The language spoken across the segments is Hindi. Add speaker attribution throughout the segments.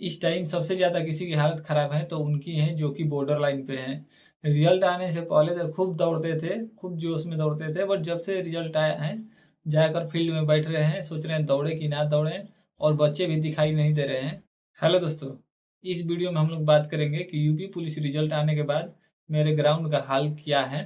Speaker 1: इस टाइम सबसे ज़्यादा किसी की हालत ख़राब है तो उनकी है जो कि बॉर्डर लाइन पे हैं। रिज़ल्ट आने से पहले तो खूब दौड़ते थे, खूब जोश में दौड़ते थे, बट जब से रिज़ल्ट आया है, जाकर फील्ड में बैठ रहे हैं, सोच रहे हैं दौड़े कि ना दौड़ें, और बच्चे भी दिखाई नहीं दे रहे हैं। हेलो दोस्तों, इस वीडियो में हम लोग बात करेंगे कि यूपी पुलिस रिज़ल्ट आने के बाद मेरे ग्राउंड का हाल क्या है।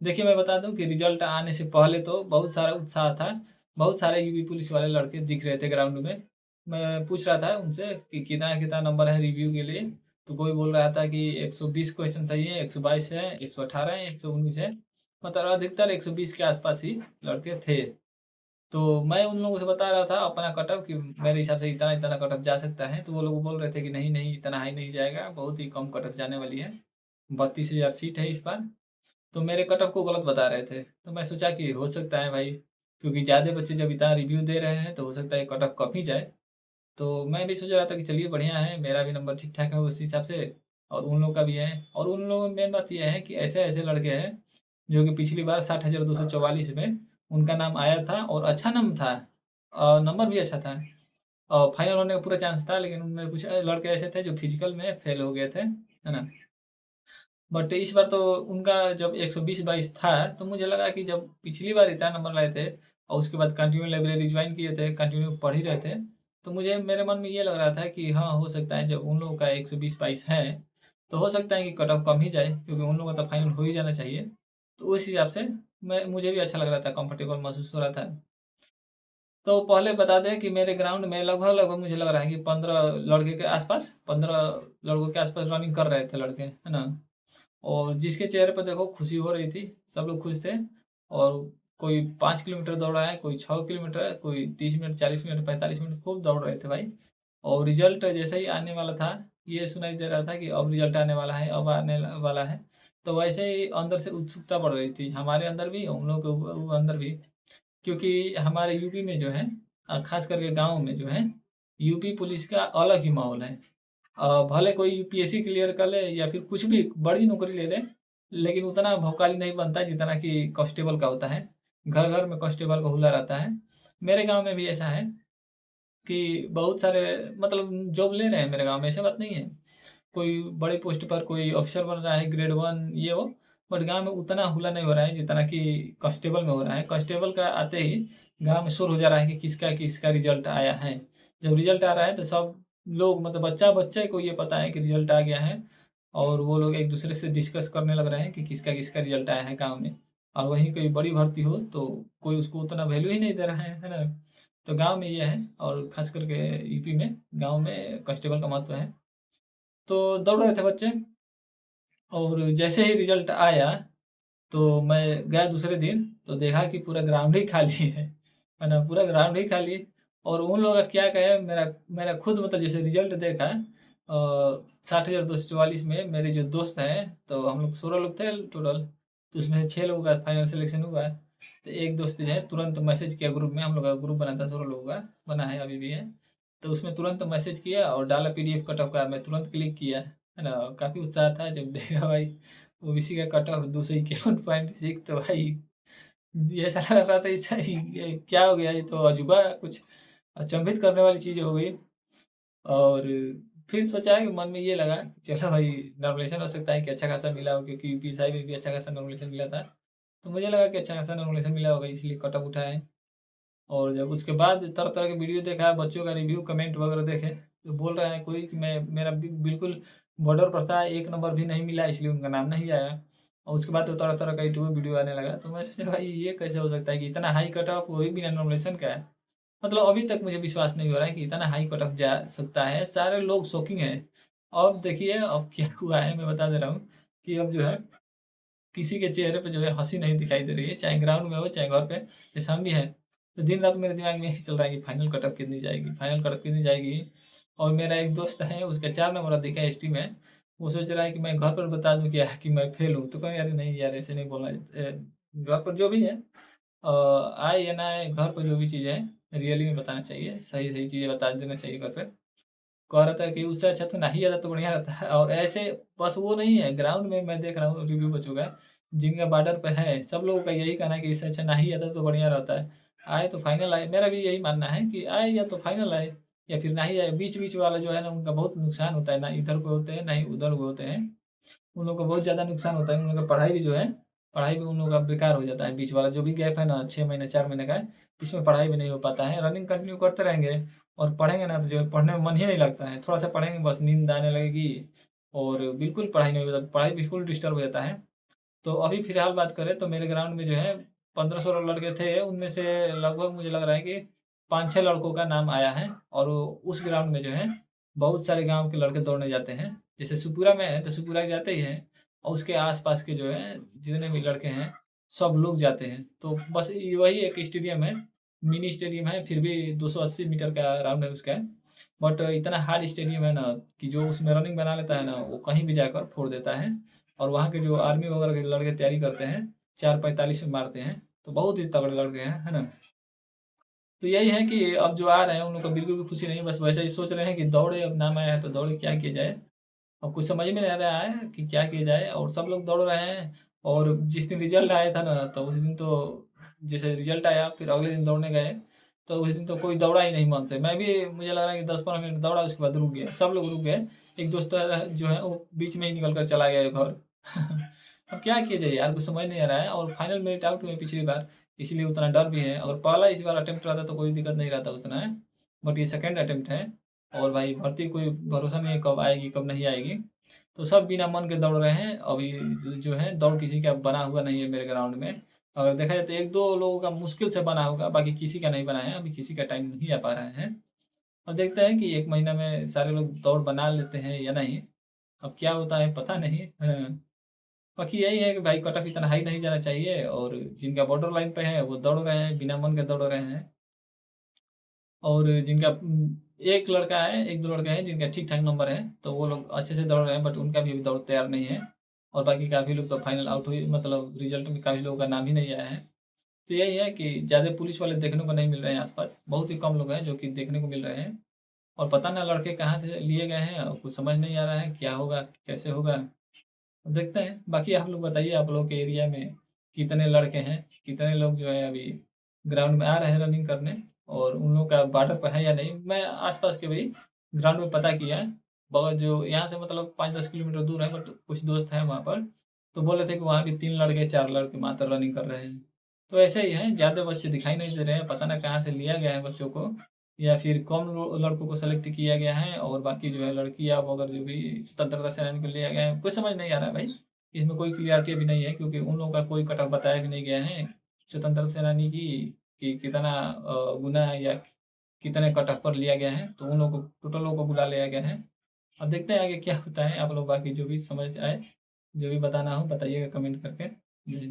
Speaker 1: देखिए, मैं बता दूँ कि रिज़ल्ट आने से पहले तो बहुत सारा उत्साह था, बहुत सारे यूपी पुलिस वाले लड़के दिख रहे थे ग्राउंड में। मैं पूछ रहा था उनसे कि कितना-कितना नंबर है रिव्यू के लिए, तो कोई बोल रहा था कि 120 क्वेश्चन सही है, 122 है, 118 है, 119 है, मतलब अधिकतर 120 के आस-पास ही लड़के थे। तो मैं उन लोगों से बता रहा था अपना कट-ऑफ कि मेरे हिसाब से इतना-इतना कट-ऑफ जा सकता है, तो वो लोग बोल रहे थे कि नहीं-नहीं इतना हाई नहीं जाएगा, बहुत ही कम कट-ऑफ जाने वाली है, 32,000 सीट है इस बार। तो मेरे कट-ऑफ को गलत बता रहे थे। तो मैं सोचा कि हो सकता है भाई, क्योंकि ज़्यादा बच्चे जब इतना रिव्यू दे रहे हैं तो हो सकता है कट-ऑफ कम ही जाए। तो मैं भी सोच रहा था कि चलिए बढ़िया है, मेरा भी नंबर ठीक-ठाक है उस हिसाब से, और उन लोगों का भी है। और उन लोगों में मेन बात ये है कि ऐसे-ऐसे लड़के हैं जो कि पिछली बार 60,244 में उनका नाम आया था और अच्छा नाम था, नंबर भी अच्छा था। फाइनल होने का पूरा चांस था, लेकिन उनमें कुछ लड़के ऐसे थे जो फिजिकल में फेल हो गए थे, है ना? बट इस बार तो उनका जब 120-22 था, तो मुझे लगा कि जब पिछली बार इतना नंबर लाए थे और उसके बाद कंटिन्यू लाइब्रेरी ज्वाइन किए थे, कंटिन्यू पढ़ ही रहे थे, तो मुझे मेरे मन में ये लग रहा था कि हाँ, हो सकता है जब उन लोगों का 120-22 है, तो हो सकता है कि कट ऑफ कम ही जाए, क्योंकि उन लोगों का तो फाइनल हो ही जाना चाहिए। तो उस हिसाब से मुझे भी अच्छा लग रहा था, कंफर्टेबल महसूस हो रहा था। तो पहले बता दें कि मेरे ग्राउंड में लगभग-लगभग मुझे लग रहा है कि 15 लड़के के आस-पास, 15 लड़कों के आस-पास रनिंग कर रहे थे लड़के, है ना? और जिसके चेहरे पे देखो खुशी हो रही थी, सब लोग खुश थे। और कोई 5 किलोमीटर दौड़ा है, कोई 6 किलोमीटर, कोई 30 मिनट, 40 मिनट, 45 मिनट खूब दौड़ रहे थे भाई। और रिज़ल्ट जैसे ही आने वाला था, ये सुनाई दे रहा था कि अब रिज़ल्ट आने वाला है, अब आने वाला है। तो वैसे ही अंदर से उत्सुकता बढ़ रही थी, हमारे अंदर भी, उन लोगों के अंदर भी। क्योंकि हमारे यूपी में जो है, ख़ास करके गाँव में जो है, यूपी पुलिस का अलग ही माहौल है। भले कोई यूपीएससी क्लियर कर ले या फिर कुछ भी बड़ी नौकरी ले ले, लेकिन उतना भौकाली नहीं बनता जितना कि कांस्टेबल का होता है। घर-घर में कांस्टेबल का हुल्ला रहता है। मेरे गाँव में भी ऐसा है कि बहुत सारे, मतलब जॉब ले रहे हैं मेरे गाँव में, ऐसा बात नहीं है। कोई बड़े पोस्ट पर कोई अफ़सर बन रहा है, ग्रेड 1 ये वो, बट गाँव में उतना हुल्ला नहीं हो रहा है जितना कि कांस्टेबल में हो रहा है। कांस्टेबल का आते ही गाँव में शोर हो जा रहा है कि किसका-किसका रिज़ल्ट आया है। जब रिज़ल्ट आ रहा है तो सब लोग, मतलब बच्चा-बच्चे को ये पता है कि रिज़ल्ट आ गया है, और वो लोग एक-दूसरे से डिस्कस करने लग रहे हैं कि किसका-किसका रिज़ल्ट आया है गाँव में। और वहीं कोई बड़ी भर्ती हो तो कोई उसको उतना वैल्यू ही नहीं दे रहा है ना? तो गाँव में ये है, और ख़ास करके यूपी में गाँव में कांस्टेबल का महत्व है। तो दौड़ रहे थे बच्चे, और जैसे ही रिज़ल्ट आया, तो मैं गया दूसरे दिन, तो देखा कि पूरा ग्राउंड ही खाली है ना? पूरा ग्राउंड ही खाली। और उन लोगों का क्या कहें, मेरा मेरा खुद, मतलब जैसे रिज़ल्ट देखा, 60,244 में मेरे जो दोस्त हैं, तो हम लोग 16 लोग थे टोटल, तो उसमें से 6 लोगों का फाइनल सिलेक्शन हुआ है। तो एक दोस्त जो है तुरंत मैसेज किया ग्रुप में, हम लोग का ग्रुप बना था 16 लोगों का, बना है अभी भी है। तो उसमें तुरंत मैसेज किया और डाला पीडीएफ कट ऑफ का, मैं तुरंत क्लिक किया, है ना? काफ़ी उत्साह था जब देखा भाई, ओबीसी का कट ऑफ 251.6, तो भाई ये ऐसा लग रहा था, ये क्या हो गया, ये तो अजूबा कुछ अचंभित करने वाली चीज़ हो गई। और फिर सोचा कि मन में ये लगा, चलो भाई नॉमिनेशन हो सकता है कि अच्छा खासा मिला हो, क्योंकि यूपीएसआई में भी अच्छा खासा नॉमिनेशन मिला था। तो मुझे लगा कि अच्छा खासा नॉमिनेशन मिला होगा, इसलिए कट ऑफ उठा है। और जब उसके बाद तरह-तरह के वीडियो देखा, बच्चों का रिव्यू, कमेंट वगैरह देखे, तो बोल रहे हैं कोई कि मैं, मेरा बिल्कुल बॉर्डर पर था, 1 नंबर भी नहीं मिला, इसलिए उनका नाम नहीं आया। और उसके बाद तो तरह-तरह का यूट्यूब में वीडियो आने लगा, तो मैं सोचा भाई ये कैसे हो सकता है कि इतना हाई कट ऑफ, वो भी बिना नॉमिनेशन का है। मतलब अभी तक मुझे विश्वास नहीं हो रहा है कि इतना हाई कट ऑफ जा सकता है, सारे लोग शॉकिंग हैं। अब देखिए अब क्या हुआ है, मैं बता दे रहा हूँ कि अब जो है, किसी के चेहरे पे जो है हँसी नहीं दिखाई दे रही है, चाहे ग्राउंड में हो, चाहे घर पे, जैसे हम भी हैं। तो दिन-रात मेरे दिमाग में यही चल रहा है कि फाइनल कटऑफ कितनी जाएगी, फाइनल कटऑफ कितनी जाएगी? और मेरा एक दोस्त है, उसका 4 नंबर अधिक है हिस्ट्री में, वो सोच रहा है कि मैं घर पर बता दूँ क्या कि मैं फेल हूँ, तो कहूँ अरे नहीं यार, ऐसे नहीं बोलना घर पर जो भी है, आए या ना आए, घर पर जो भी चीज़ है, रियली में बताना चाहिए, सही-सही चीज़ें बता देना चाहिए घर पे। कह रहा था कि उससे अच्छा तो नहीं आता तो बढ़िया रहता है। और ऐसे बस वो नहीं है, ग्राउंड में मैं देख रहा हूँ रिव्यू बच्चों का, जिनका बॉर्डर पे है, सब लोगों का यही कहना है कि इससे अच्छा नहीं आता तो बढ़िया रहता है। आए तो फाइनल आए, मेरा भी यही मानना है कि आए या तो फाइनल आए, या फिर ना ही बीच-बीच वाला जो है ना उनका बहुत नुकसान होता है, ना इधर को होते हैं, ना ही उधर को होते हैं। उन लोगों को बहुत ज़्यादा नुकसान होता है, उन लोगों का पढ़ाई भी जो है, पढ़ाई भी उन लोगों का बेकार हो जाता है। बीच वाला जो भी गैप है ना 6 महीने 4 महीने का है, इसमें पढ़ाई भी नहीं हो पाता है। रनिंग कंटिन्यू करते रहेंगे और पढ़ेंगे ना तो जो है पढ़ने में मन ही नहीं लगता है। थोड़ा-सा पढ़ेंगे बस नींद आने लगेगी और बिल्कुल पढ़ाई नहीं होता, पढ़ाई बिल्कुल डिस्टर्ब हो जाता है। तो अभी फिलहाल बात करें तो मेरे ग्राउंड में जो है 15-16 लड़के थे, उनमें से लगभग मुझे लग रहा है कि 5-6 लड़कों का नाम आया है और उस ग्राउंड में जो है बहुत सारे गाँव के लड़के दौड़ने जाते हैं। जैसे सुपुरा में है तो सुपुरा जाते ही हैं और उसके आस-पास के जो है जितने भी लड़के हैं, सब लोग जाते हैं। तो बस वही एक स्टेडियम है, मिनी स्टेडियम है, फिर भी 280 मीटर का राउंड है उसका। बट इतना हार्ड स्टेडियम है ना कि जो उसमें रनिंग बना लेता है ना, वो कहीं भी जाकर फोड़ देता है। और वहाँ के जो आर्मी वगैरह के लड़के तैयारी करते हैं 4:45 में मारते हैं, तो बहुत ही तगड़े लड़के हैं, है ना? तो यही है कि अब जो आ रहे हैं उन लोग को बिल्कुल भी खुशी नहीं, बस वैसे ही सोच रहे हैं कि दौड़े, अब नाम आया है तो दौड़े, क्या किया जाए। अब कुछ समझ में नहीं आ रहा है कि क्या किया जाए और सब लोग दौड़ रहे हैं। और जिस दिन रिजल्ट आया था ना तो उस दिन तो जैसे रिजल्ट आया फिर अगले दिन दौड़ने गए, तो उस दिन तो कोई दौड़ा ही नहीं मन से। मैं भी, मुझे लग रहा है कि 10-15 मिनट दौड़ा, उसके बाद रुक गया, सब लोग रुक गए। एक दोस्त तो जो है वो बीच में ही निकल कर चला गया घर। अब क्या किया जाए यार, कुछ समझ नहीं आ रहा है और फाइनल मेरिट आउट हुए पिछली बार, इसलिए उतना डर भी है। और पहला इस बार अटेम्प्ट रहता तो कोई दिक्कत नहीं रहता उतना है, बट ये सेकंड अटेम्प्ट है और भाई भर्ती कोई भरोसा नहीं है कब आएगी कब नहीं आएगी। तो सब बिना मन के दौड़ रहे हैं। अभी जो है दौड़ किसी का बना हुआ नहीं है मेरे ग्राउंड में। अगर देखा जाए तो 1-2 लोगों का मुश्किल से बना होगा, बाकी किसी का नहीं बना है, अभी किसी का टाइम नहीं आ पा रहा है। अब देखते हैं कि 1 महीना में सारे लोग दौड़ बना लेते हैं या नहीं, अब क्या होता है पता नहीं। बाकी यही है कि भाई कट ऑफ इतना हाई नहीं जाना चाहिए और जिनका बॉर्डर लाइन पे है वो दौड़ रहे हैं, बिना मन के दौड़ रहे हैं। और जिनका एक लड़का है, 1-2 लड़के हैं जिनका ठीक-ठाक नंबर है, तो वो लोग अच्छे से दौड़ रहे हैं, बट उनका भी अभी दौड़ तैयार नहीं है। और बाकी काफ़ी लोग तो फाइनल आउट हुए, मतलब रिजल्ट में काफ़ी लोगों का नाम ही नहीं आया है। तो यही है कि ज़्यादा पुलिस वाले देखने को नहीं मिल रहे हैं आस-पास, बहुत ही कम लोग हैं जो कि देखने को मिल रहे हैं। और पता ना लड़के कहाँ से लिए गए हैं और कुछ समझ नहीं आ रहा है, क्या होगा, कैसे होगा? देखते हैं। बाकी आप लोग बताइए, आप लोग के एरिया में कितने लड़के हैं? कितने लोग जो है अभी ग्राउंड में आ रहे हैं रनिंग करने और उन लोगों का बॉर्डर पे है या नहीं? मैं आस-पास के भी ग्राउंड में पता किया है। बहुत जो यहाँ से मतलब 5-10 किलोमीटर दूर है, बट कुछ दोस्त हैं वहाँ पर, तो बोल रहे थे कि वहाँ भी 3 लड़के 4 लड़के मात्र रनिंग कर रहे हैं। तो ऐसे ही हैं, ज़्यादा बच्चे दिखाई नहीं दे रहे हैं, पता ना कहाँ से लिया गया है बच्चों को, या फिर कम लड़कों को सेलेक्ट किया गया है और बाकी जो है लड़कियाँ वगैरह जो भी स्वतंत्रता सेनानी को लिया गया है, कुछ समझ नहीं आ रहा है भाई। इसमें कोई क्लियरिटी भी नहीं है क्योंकि उन लोगों का कोई कट ऑफ बताया भी नहीं गया है स्वतंत्रता सेनानी की, कि कितना गुना या कितने कट ऑफ पर लिया गया है, तो उन लोगों को टोटल लोगों को बुला लिया गया है। अब देखते हैं आगे क्या होता है। आप लोग बाकी जो भी समझ आए, जो भी बताना हो बताइएगा कमेंट करके। जी।